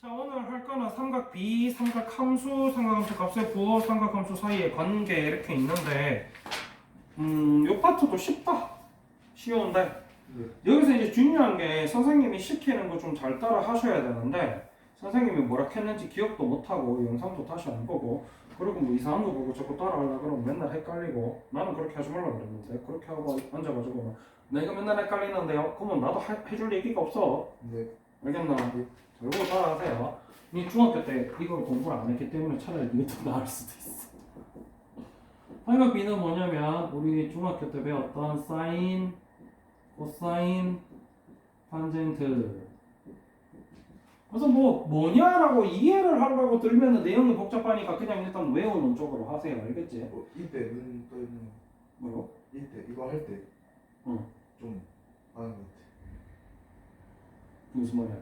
자, 오늘 할 거는 삼각 B, 삼각함수, 삼각함수 값의 부호, 삼각함수 사이의 관계 이렇게 있는데 요 파트도 쉽다. 쉬운데 여기서 이제 중요한 게 선생님이 시키는 거 좀 잘 따라 하셔야 되는데 선생님이 뭐라 했는지 기억도 못하고 영상도 다시 안 보고 그리고 뭐 이상한 거 보고 자꾸 따라하려고 그러면 맨날 헷갈리고 나는 그렇게 하지 말라 그랬는데 그렇게 하고 앉아가지고 내가 맨날 헷갈리는데요? 그러면 나도 해줄 얘기가 없어. 네. 알겠나? 잘 보고 따라하세요. 니 중학교 때 이걸 공부를 안 했기 때문에 차라리 이게 더 나을 수도 있어. 삼각 B는 뭐냐면 우리 중학교 때 배웠던 사인, 코사인, 탄젠트. 그래서 뭐냐라고 이해를 하려고 들면은 내용이 복잡하니까 그냥 일단 외우는 쪽으로 하세요. 알겠지? 이때 눈 떠 있는 뭐라고? 이때 이거 할 때 응. 좀 아는 것 같아. 무슨 말이야?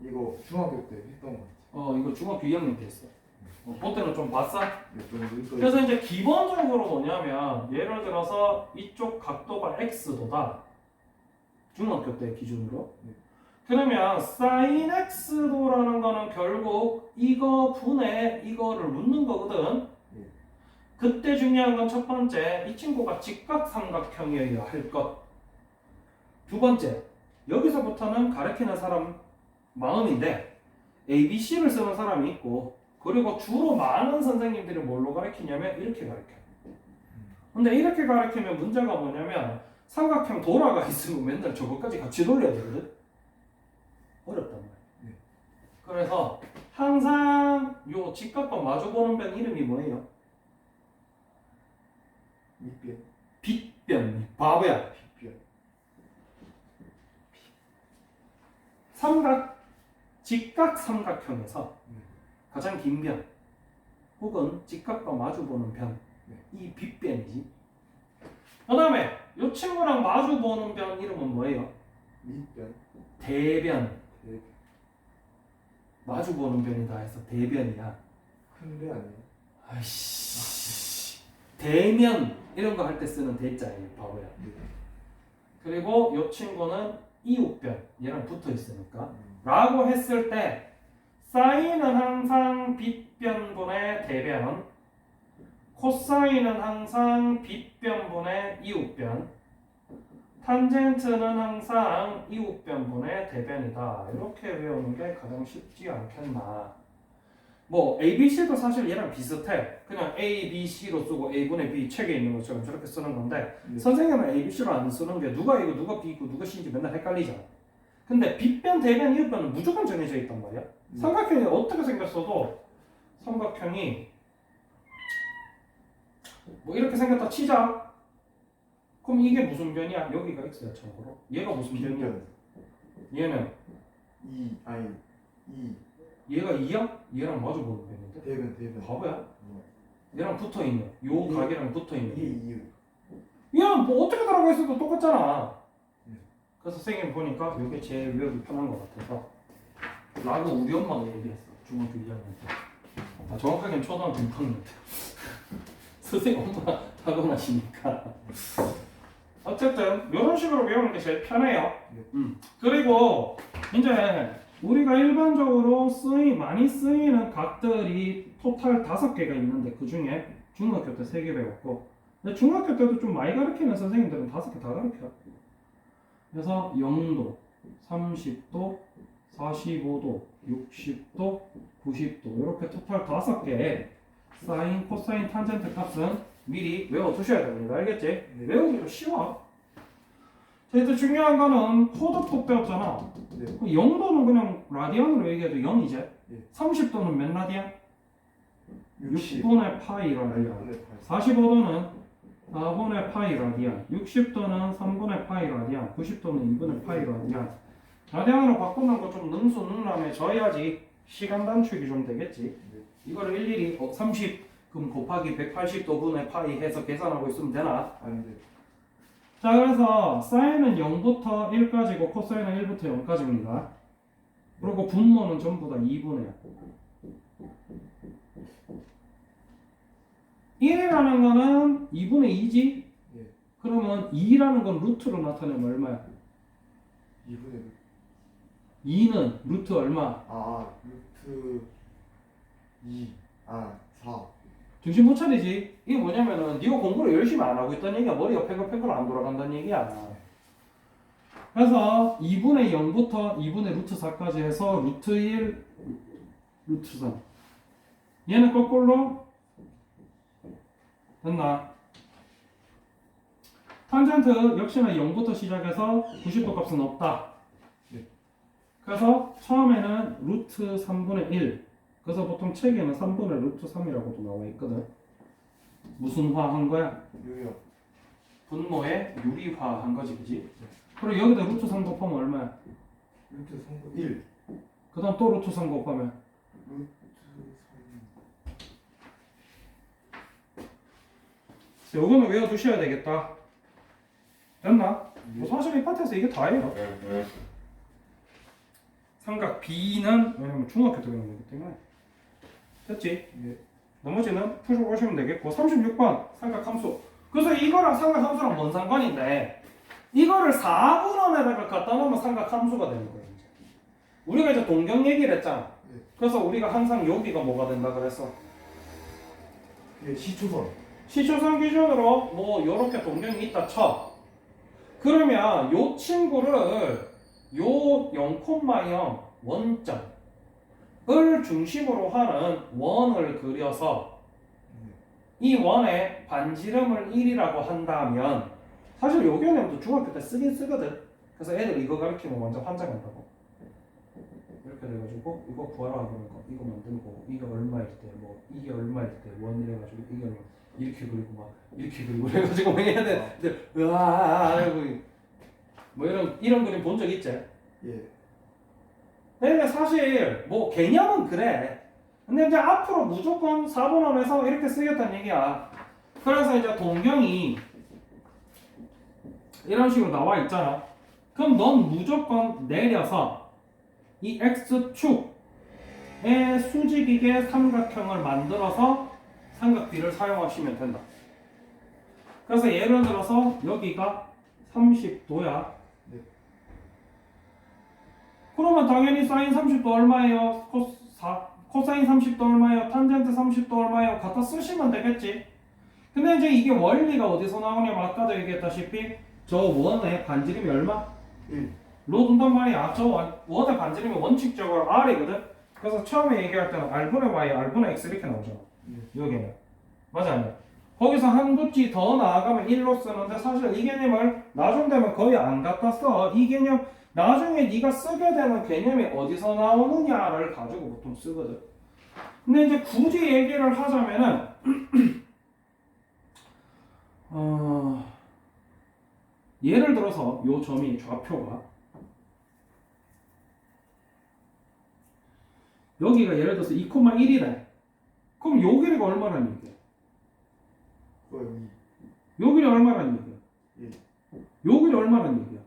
이거 중학교 때 했던 것 같아. 이거 중학교 2학년 때 했어. 그때는 좀 봤어? 눈 떠. 그래서 이제 기본적으로 뭐냐면 예를 들어서 이쪽 각도가 x도다. 중학교 때 기준으로. 네. 그러면 sin x도라는 거는 결국 이거 분의 이거를 묻는 거거든. 네. 그때 중요한 건 첫 번째, 이 친구가 직각삼각형이어야 할 것. 두 번째, 여기서부터는 가르치는 사람 마음인데 ABC를 쓰는 사람이 있고 그리고 주로 많은 선생님들이 뭘로 가르치냐면 이렇게 가르쳐요. 근데 이렇게 가르치면 문제가 뭐냐면 삼각형 돌아가 있으면 맨날 저것까지 같이 돌려야 되거든. 어렵단 말이야. 네. 그래서 항상 요 직각과 마주보는 변 이름이 뭐예요? 밑변. 빗변. 바보야. 빗변. 직각 삼각형에서 네. 가장 긴 변 혹은 직각과 마주보는 변, 네. 이 빗변이지. 그 다음에 이 친구랑 마주보는 변 이름은 뭐예요? 밑변. 대변. 대. 마주보는 변이다 해서 대변이야. 큰데 아니에요? 아이씨. 대면 이런 거 할 때 쓰는 대자예요, 바보야. 네. 그리고 이 친구는 이웃변, 얘랑 붙어 있으니까 라고 했을 때 사인은 항상 빗변분의 대변, 코사인은 항상 빗변분의 이웃변, 탄젠트는 항상 이웃변분의 대변이다. 이렇게 외우는 게 가장 쉽지 않겠나. 뭐 ABC도 사실 얘랑 비슷해. 그냥 A, B, C로 쓰고 A분의 B 책에 있는 것처럼 저렇게 쓰는 건데 네. 선생님은 A, B, C로 안 쓰는 게 누가 이거 누가 B고 누가 C인지 맨날 헷갈리잖아. 근데 빗변, 대변, 이웃변은 무조건 정해져 있단 말이야. 삼각형이 어떻게 생겼어도 삼각형이 뭐 이렇게 생겼다 치자. 그럼 이게 무슨 변이야? 여기가 x야 참고로. 얘가 무슨 변이야? 빗변. 얘는 이 아니 이 얘가 2야? 얘랑 마주 보는 변인데? 대변 대변. 바보야? 얘랑 붙어있는 요 이- 각이랑 붙어있는 이 이유. 야, 뭐 어떻게 들어가 있어도 똑같잖아. 네. 그래서 선생님 보니까 이게 제일 외우기 편한 것 같아서 라고 우리 엄마가 얘기했어. 중학교 2학년 때. 정확하게는 초등학교 6학년 때. 선생님 엄마 타고나시니까. 어쨌든 이런 식으로 외우는 게 제일 편해요. 네. 그리고 이제 우리가 일반적으로 많이 쓰이는 각들이 토탈 5개가 있는데 그 중에 중학교 때 3개 배웠고 근데 중학교 때도 좀 많이 가르치는 선생님들은 5개 다 가르쳐. 그래서 0도, 30도, 45도, 60도, 90도 이렇게 토탈 5개의 사인, 코사인, 탄젠트 값은 미리 외워두셔야 됩니다. 알겠지? 네. 외우기도 쉬워. 자, 이제 중요한 거는 호흡법 배웠잖아. 네. 0도는 그냥 라디안으로 얘기해도 0이지? 네. 30도는 몇 라디안? 60. 6분의 파이 라디안. 45도는 4분의 파이 라디안. 60도는 3분의 파이 라디안. 90도는 2분의 파이 라디안. 라디안으로 바꾸는 거 좀 능수능란해져야지 시간 단축이 좀 되겠지. 네. 이거를 일일이 30 그럼 곱하기 180도분의 파이 해서 계산하고 있으면 되나? 안 돼. 자, 그래서 사인은 0부터 1까지고 코사인은 1부터 0까지입니다. 그리고 분모는 전부 다 2분의 1이라는 거는 2분의 2지? 예. 그러면 2라는 건 루트로 나타내면 얼마야? 2분의 2는 루트 얼마? 루트 2 4 정신 못 차리지? 이게 뭐냐면은 네가 공부를 열심히 안 하고 있다는 얘기야. 머리가 팽글팽글 안 돌아간다는 얘기야. 그래서 2분의 0부터 2분의 루트 4까지 해서 루트 1, 루트 3. 얘는 거꾸로 됐나? 탄젠트 역시나 0부터 시작해서 90도 값은 없다. 네. 그래서 처음에는 루트 3분의 1. 그래서 보통 책에는 3분의 루트 3이라고도 나와 있거든. 무슨 화 한 거야? 유역 분모에 유리화 한 거지, 그지? 그리고 여기다 루트 3 곱하면 얼마야? 루트 3 1 그 다음 또 루트 3 곱하면 루트 3 요거는 외워두셔야 되겠다. 됐나? 뭐 사실 이 파트에서 이게 다예요. 삼각 B는 왜냐면 중학교 때 배운 거기 때문에 됐지? 예. 나머지는 풀어 보시면 되겠고 36번 삼각 함수. 그래서 이거랑 삼각 함수랑 뭔 상관인데 이거를 4분원에다가 갖다 놓으면 삼각 함수가 되는 거예요. 이제. 우리가 이제 동경 얘기를 했잖아. 네. 그래서 우리가 항상 여기가 뭐가 된다 그랬어? 예, 시초선 시초선 기준으로 뭐 요렇게 동경이 있다 쳐. 그러면 요 친구를 요 0,0 원점을 중심으로 하는 원을 그려서 이 원의 반지름을 1이라고 한다면 사실 요 개념도 중학교 때 쓰긴 쓰거든. 그래서 애들 이거 가르치면 완전 환장한다고. 이렇게 돼가지고 이거 구하라 그러면 이거 만들고 이게 얼마일 때 뭐 이게 얼마일 때 원 이래가지고 이게 얼마 이렇게 그리고 막 이렇게 그리고 그래가지고 막 해야 돼. 근데 으아 이러고 뭐 이런 그림 본 적 있지? 예. 근데 사실 뭐 개념은 그래. 근데 이제 앞으로 무조건 4분원에서 이렇게 쓰겠다는 얘기야. 그래서 이제 동경이 이런 식으로 나와 있잖아. 그럼 넌 무조건 내려서 이 X축의 수직이게 삼각형을 만들어서 삼각 B를 사용하시면 된다. 그래서 예를 들어서 여기가 30도야. 네. 그러면 당연히 사인 30도 얼마예요? 코사인 30도 얼마예요? 탄젠트 30도 얼마예요? 갖다 쓰시면 되겠지. 근데 이제 이게 원리가 어디서 나오냐면 아까도 얘기했다시피 저 원의 반지름이 얼마? 1 로 둔단 말이야. 저 원의 반지름이 원칙적으로 R이거든. 그래서 처음에 얘기할 때는 R분의 Y, R분의 X 이렇게 나오잖아. 여기는 맞아 아니야? 거기서 한 구치 더 나아가면 1로 쓰는데 사실 이 개념을 나중 되면 거의 안 갖다 써. 이 개념 나중에 네가 쓰게 되는 개념이 어디서 나오느냐를 가지고 보통 쓰거든. 근데 이제 굳이 얘기를 하자면은 예를 들어서 요 점이 좌표가 여기가 예를 들어서 2,1이래. 그럼 요 길이가 얼마라는 얘기야? 요 길이 얼마라는 얘기야? 예. 요 길이 얼마라는 얘기야?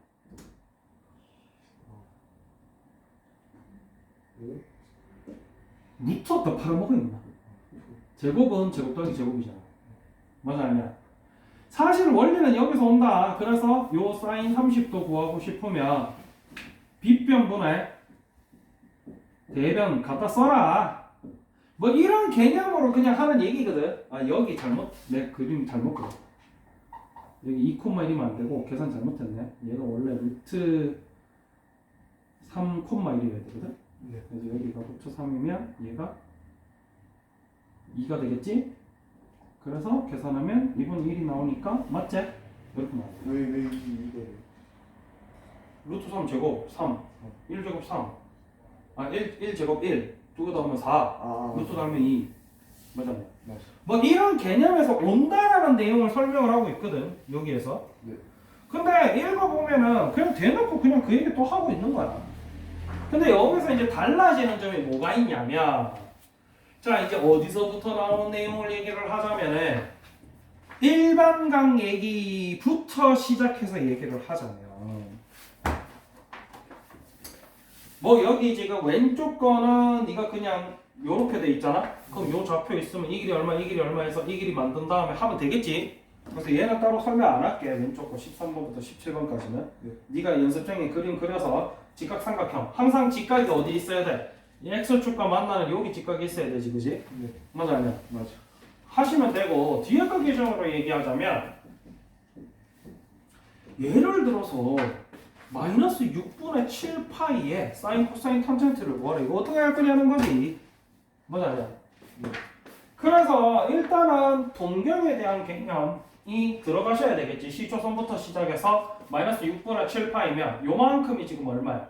루트 없다 팔아먹어 있나? 제곱은 제곱 더하기 제곱이잖아. 맞아 아니야? 사실 원리는 여기서 온다. 그래서 요 사인 30도 구하고 싶으면 빗변분의 대변 갖다 써라. 뭐 이런 개념으로 그냥 하는 얘기거든. 아 여기 잘못 내 그림 잘못 그렸어. 여기 2,1이면 안 되고 계산 잘못했네. 얘가 원래 루트 3,1이어야 되거든. 네. 그래서 여기가 루트 3이면 얘가 2가 되겠지? 그래서 계산하면 2분의 1이 나오니까 맞지? 이렇게 나와. 왜 이거를? 루트 3 제곱 3 1 제곱 3 1 제곱 1 두 개 더하면 4 루트 더하면 2 맞잖아요. 맞아. 뭐 이런 개념에서 온다라는 내용을 설명을 하고 있거든 여기에서. 네. 근데 읽어보면은 그냥 대놓고 그냥 그 얘기 또 하고 있는 거야. 근데 여기서 이제 달라지는 점이 뭐가 있냐면 자 이제 어디서부터 나오는 내용을 얘기를 하자면은 일반강 얘기부터 시작해서 얘기를 하자면 뭐 여기 지금 왼쪽 거는 네가 그냥 요렇게 돼 있잖아. 그럼 요 좌표 있으면 이 길이 얼마 이 길이 얼마 해서 이 길이 만든 다음에 하면 되겠지. 그래서 얘는 따로 설명 안 할게. 왼쪽 거 13번부터 17번까지는 네가 연습장에 그림 그려서 직각삼각형. 항상 직각이 어디 있어야 돼? 이 x축과 만나는 여기 직각이 있어야 되지, 그지? 네. 맞아, 아니야? 맞아. 하시면 되고, 뒤에 거 기준으로 얘기하자면, 예를 들어서, 마이너스 6분의 7파이에 사인, 코사인, 탄젠트를 구하라. 이거 어떻게 할 거냐는 거지. 맞아, 아니야? 네. 그래서 일단은 동경에 대한 개념이 들어가셔야 되겠지. 시초선부터 시작해서 마이너스 6분의 7파이면 요만큼이 지금 얼마야?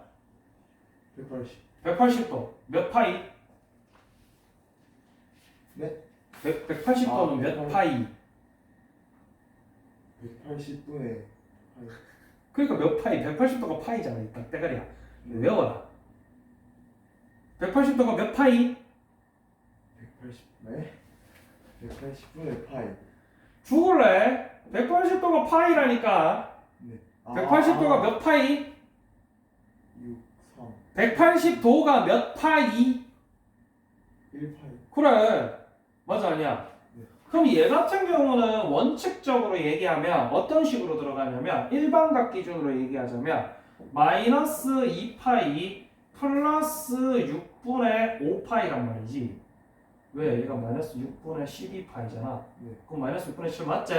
180. 180도. 몇 파이? 네? 180도는 몇 파이? 180분의 그러니까 몇 파이? 180도가 파이잖아. 이 딱대가리야. 외워라. 180도가 몇 파이? 180. 네? 180분의 파이. 죽을래? 180도가 파이라니까. 네. 180도가 몇 파이? 6, 3, 180도가 몇 파이? 1파이. 그래. 맞아, 아니야? 네. 그럼 얘 같은 경우는 원칙적으로 얘기하면 어떤 식으로 들어가냐면 일반각 기준으로 얘기하자면 마이너스 2파이 플러스 6분의 5파이란 말이지. 왜? 얘가 마이너스 6분의 12파이잖아. 네. 그럼 마이너스 6분의 7 맞지?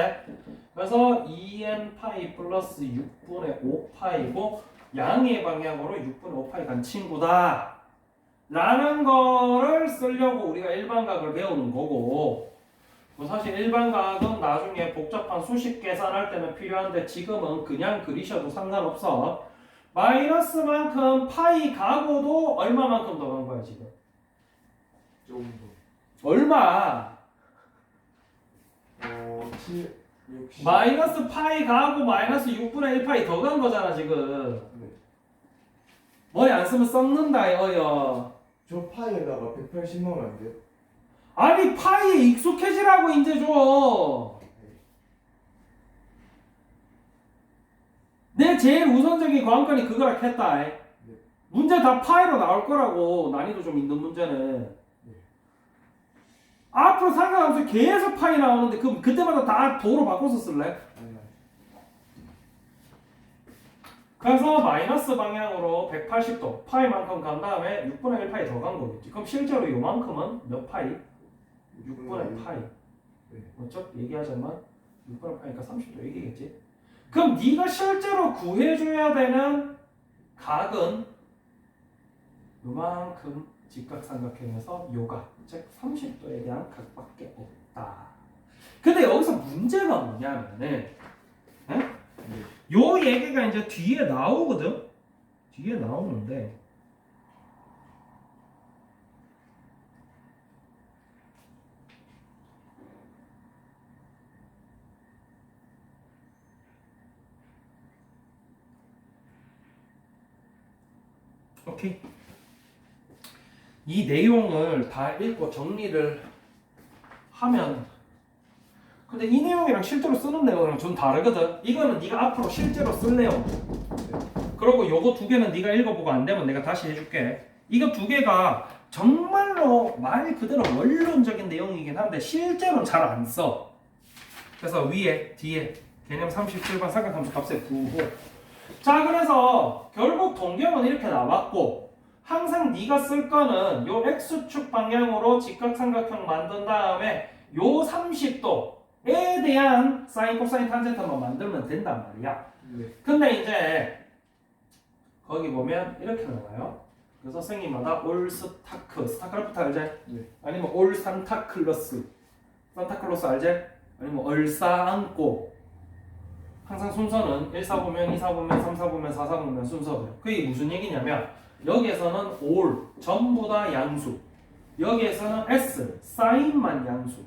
그래서 2n파이 플러스 6분의 5파이고 양의 방향으로 6분의 5파이 간 친구다 라는 거를 쓰려고 우리가 일반각을 배우는 거고, 뭐 사실 일반각은 나중에 복잡한 수식 계산할 때는 필요한데 지금은 그냥 그리셔도 상관없어. 마이너스만큼 파이 가고도 얼마만큼 더 간 거야 지금? 조금 얼마? 더. 7, 60. 마이너스 파이 가고 마이너스 6분의 1파이 더 간 거잖아 지금. 네. 머리 안 쓰면 썩는다 어여. 저 파이에다가 180 넣으면 안 돼요? 아니 파이에 익숙해지라고 이제 좀. 내 제일 우선적인 관건이 그거라 했다. 네. 문제 다 파이로 나올 거라고. 난이도 좀 있는 문제는. 네. 앞으로 상관없이 계속 파이 나오는데 그럼 그때마다 다 도로 바꿔서 쓸래? 아니. 그래서 마이너스 방향으로 180도 파이만큼 간 다음에 6분의 1파이 더 간 거겠지. 그럼 실제로 요만큼은 몇 파이? 6분의 파이. 네. 어쩌 얘기하자면 6분의 파이니까 30도 얘기겠지. 그럼 네가 실제로 구해줘야 되는 각은 요만큼 직각삼각형에서 요각, 즉 30도에 대한 각밖에 없다. 근데 여기서 문제가 뭐냐면은 요 얘기가 이제 뒤에 나오거든. 뒤에 나오는데 오케이. 이 내용을 다 읽고 정리를 하면, 근데 이 내용이랑 실제로 쓰는 내용이랑 좀 다르거든. 이거는 네가 앞으로 실제로 쓸 내용. 그리고 요거 두 개는 네가 읽어보고 안 되면 내가 다시 해줄게. 이거 두 개가 정말로 말 그대로 원론적인 내용이긴 한데 실제로는 잘 안 써. 그래서 위에 뒤에 개념 37번 삼각함수 값에 두고. 자, 그래서 결국 동경은 이렇게 나왔고, 항상 네가 쓸 거는 요 x축 방향으로 직각삼각형 만든 다음에 요 30도에 대한 사인, 코사인, 탄젠트만 만들면 된단 말이야. 네. 근데 이제 거기 보면 이렇게 나와요. 그래서 선생님마다 올 스타크, 스타크래프트 알지? 네. 아니면 올 산타클로스, 산타클로스 알지? 아니면 얼싸안고. 항상 순서는 1사보면, 2사보면, 3사보면, 4사보면 순서대로. 그게 무슨 얘기냐면 여기에서는 올, 전부 다 양수. 여기에서는 S, 사인만 양수.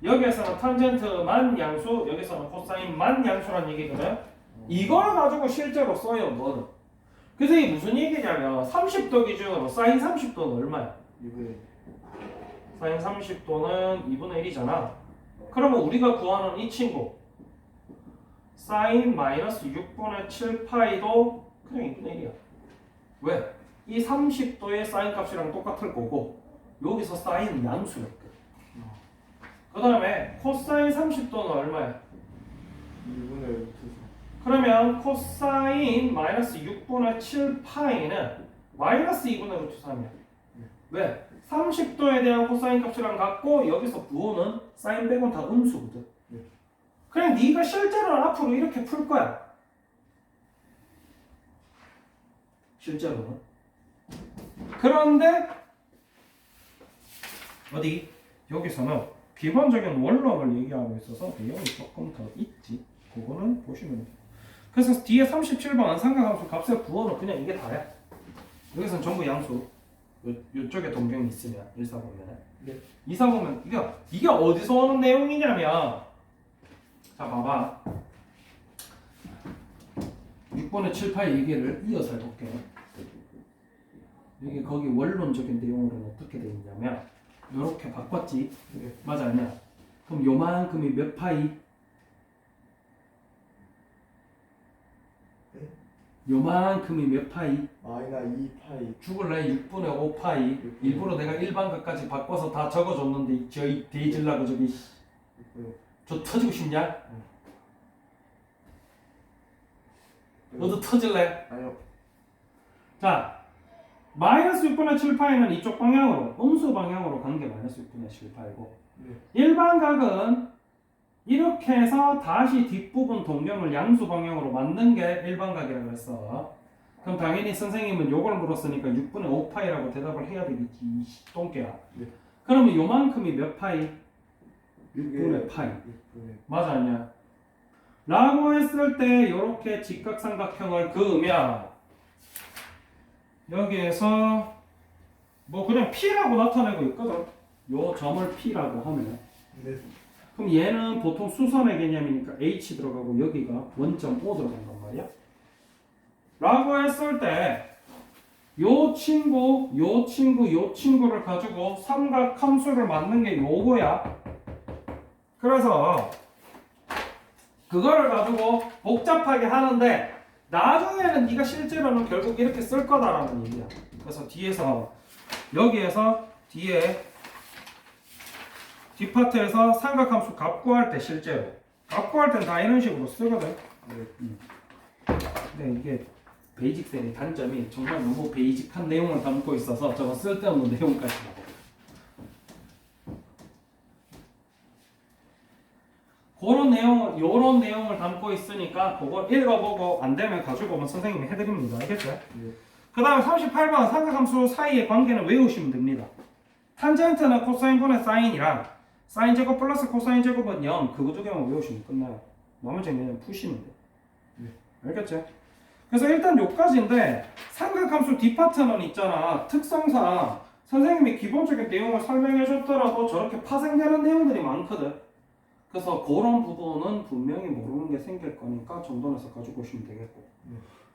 여기에서는 탄젠트만 양수. 여기서는 코사인만 양수란 얘기거든. 이걸 가지고 실제로 써요, 너는. 그래서 이게 무슨 얘기냐면 30도 기준으로 사인 30도는 얼마야? 2분의 사인 30도는 2분의 1이잖아. 그러면 우리가 구하는 이 친구 사인 마이너스 6분의 7파이도 그냥 2분의 1이야. 왜? 이 30도의 사인 값이랑 똑같을 거고 여기서 사인 양수였거든. 그 다음에 코사인 30도는 얼마야? 2분의 루트 그러면 코사인 마이너스 6분의 7파이는 마이너스 2분의 루트 3이야. 왜? 30도에 대한 코사인 값이랑 같고 여기서 부호는 사인 빼곤 다 음수거든. 네. 그냥 네가 실제로는 앞으로 이렇게 풀 거야. 실제로는. 그런데 어디? 여기서는 기본적인 원론을 얘기하고 있어서 내용이 조금 더 있지. 그거는 보시면 돼요. 그래서 뒤에 37번 삼각함수 값의 부호는 그냥 이게 다야. 여기서는 전부 양수. 요쪽에 동경이 있으면 1, 4 보면 네. 2, 4 보면 이게 어디서 오는 내용이냐면 자 봐봐 6분의 7, 8 얘기를 이어서 해볼게요. 이게 거기 원론적인 내용으로는 어떻게 되어 있냐면 요렇게 바꿨지. 네. 맞아 아니야? 그럼 요만큼이 몇 파이? 네? 요만큼이 몇 파이? 마이너 2파이. 죽을래 6분의 5파이. 일부러 내가 일반값까지 바꿔서 다 적어줬는데 저희 데이질라고 저기 저 터지고 싶냐? 너도 터질래? 아니요. 자 마이너스 6분의 7파이는 이쪽 방향으로 음수 방향으로 간 게 마이너스 6분의 7파이고 네. 일반각은 이렇게 해서 다시 뒷부분 동경을 양수 방향으로 맞는 게 일반각이라고 그랬어. 그럼 당연히 선생님은 요걸 물었으니까 6분의 5파이라고 대답을 해야 되겠지. 이 똥개야. 네. 그러면 요만큼이 몇 파이? 6분의 파이. 6분의. 맞아 아니야? 라고 했을 때 이렇게 직각삼각형을 그으면 여기에서 뭐 그냥 P라고 나타내고 있거든. 요 점을 P라고 하면 네. 그럼 얘는 보통 수선의 개념이니까 H 들어가고 여기가 원점 O 들어간단 말이야. 라고 했을 때 요 친구, 요 친구, 요 친구를 가지고 삼각 함수를 맞는 게 요거야. 그래서 그거를 가지고 복잡하게 하는데 나중에는 네가 실제로는 결국 이렇게 쓸 거다라는 얘기야. 그래서 뒤에서 여기에서 뒤에 뒷파트에서 삼각함수 값 구할 때 실제로 값 구할 땐 다 이런 식으로 쓰거든. 근데 이게 베이직셀의 단점이 정말 너무 베이직한 내용을 담고 있어서 저거 쓸데없는 내용까지 나와. 요런 내용을 담고 있으니까 그거 읽어보고 안 되면 가지고 오면 선생님이 해드립니다. 알겠죠? 네. 그 다음에 38번 삼각함수 사이의 관계는 외우시면 됩니다. 탄젠트는 코사인분의 사인이랑 사인 제곱 플러스 코사인 제곱은 0 그거 두 개만 외우시면 끝나요. 나머지는 그냥 푸시면 돼요. 네. 알겠죠? 그래서 일단 요까지인데 삼각함수 뒷파트는 있잖아. 특성상 선생님이 기본적인 내용을 설명해 줬더라도 저렇게 파생되는 내용들이 많거든. 그래서 그런 부분은 분명히 모르는 게 생길 거니까 정돈해서 가지고 오시면 되겠고.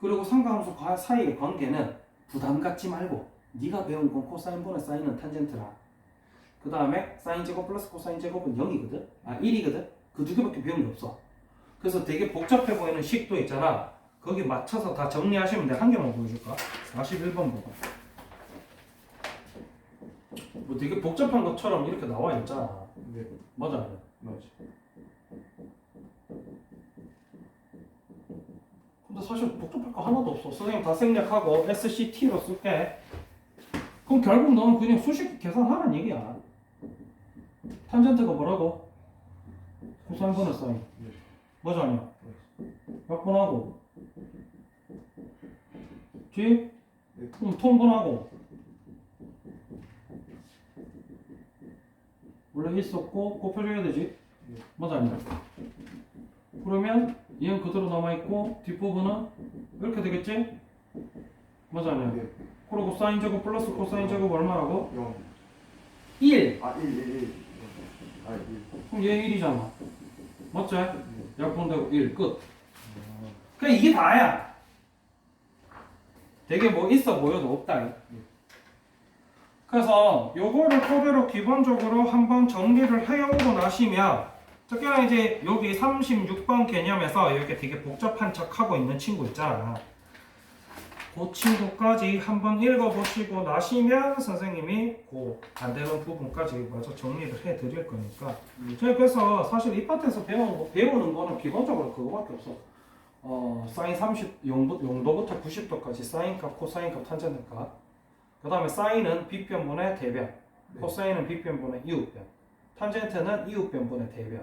그리고 삼각함수 사이의 관계는 부담 갖지 말고 네가 배운 건 코사인분의 사인은 탄젠트라. 그 다음에 사인 제곱 플러스 코사인 제곱은 0이거든? 1이거든? 그 두 개밖에 배운 게 없어. 그래서 되게 복잡해 보이는 식도 있잖아. 거기 맞춰서 다 정리하시면 돼. 한 개만 보여줄까? 41번 보고. 뭐 되게 복잡한 것처럼 이렇게 나와 있잖아. 네. 맞아. 맞아. 근데 사실 복잡할 거 하나도 없어. 선생님 다 생략하고 SCT로 쓸게. 그럼 결국 너는 그냥 수식 계산하는 얘기야. 탄젠트가 뭐라고? 코사인분의 사인. 네. 맞아 아니야? 약분하고 뒤? 네. 그럼 통분하고 원래 있었고 곱해줘야 되지? 네. 맞아 아니야? 그러면 얘는 그대로 남아있고 뒷부분은 이렇게 되겠지? 맞아 아니야? 네. 그리고 사인 제곱 플러스 코사인 제곱 얼마라고? 0. 1! 1. 아, 1. 그럼 얘 1이잖아 맞지? 네. 약분되고 1 끝. 그냥 이게 다야. 되게 뭐 있어 보여도 없다. 그래서 요거를 토대로 기본적으로 한번 정리를 해오고 나시면 특히나 이제 여기 36번 개념에서 이렇게 되게 복잡한 척 하고 있는 친구 있잖아. 그 친구까지 한번 읽어보시고 나시면 선생님이 그 안 되는 부분까지 마저 정리를 해드릴 거니까. 저희 그래서 사실 이 파트에서 배우는 거는 기본적으로 그거밖에 없어. 사인 30 용도부터 90도까지 사인값, 코사인값, 탄젠트값. 그 다음에 사인은 빗변분의 대변, 네. 코사인은 빗변분의 이웃변, 탄젠트는 이웃변분의 대변.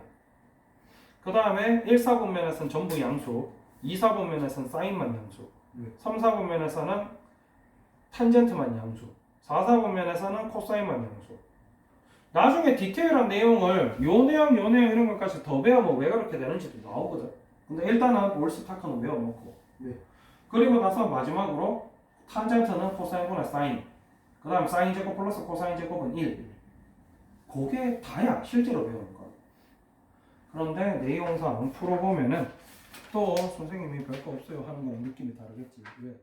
그 다음에 1, 4분면에서는 전부 양수, 2, 4분면에서는 사인만 양수, 네. 3, 4분면에서는 탄젠트만 양수, 4, 4분면에서는 코사인만 양수. 나중에 디테일한 내용을 요 내용 이런 것까지 더 배우면 왜 그렇게 되는지도 나오거든. 근데 일단은 올스타크는 외워놓고. 네. 그리고 나서 마지막으로 탄젠트는 코사인분의 사인. 그 다음 사인 제곱 플러스 코사인 제곱은 1. 그게 다야 실제로 배우는 거. 그런데 내용상 풀어보면은 또 선생님이 별거 없어요 하는 거랑 느낌이 다르겠지. 왜?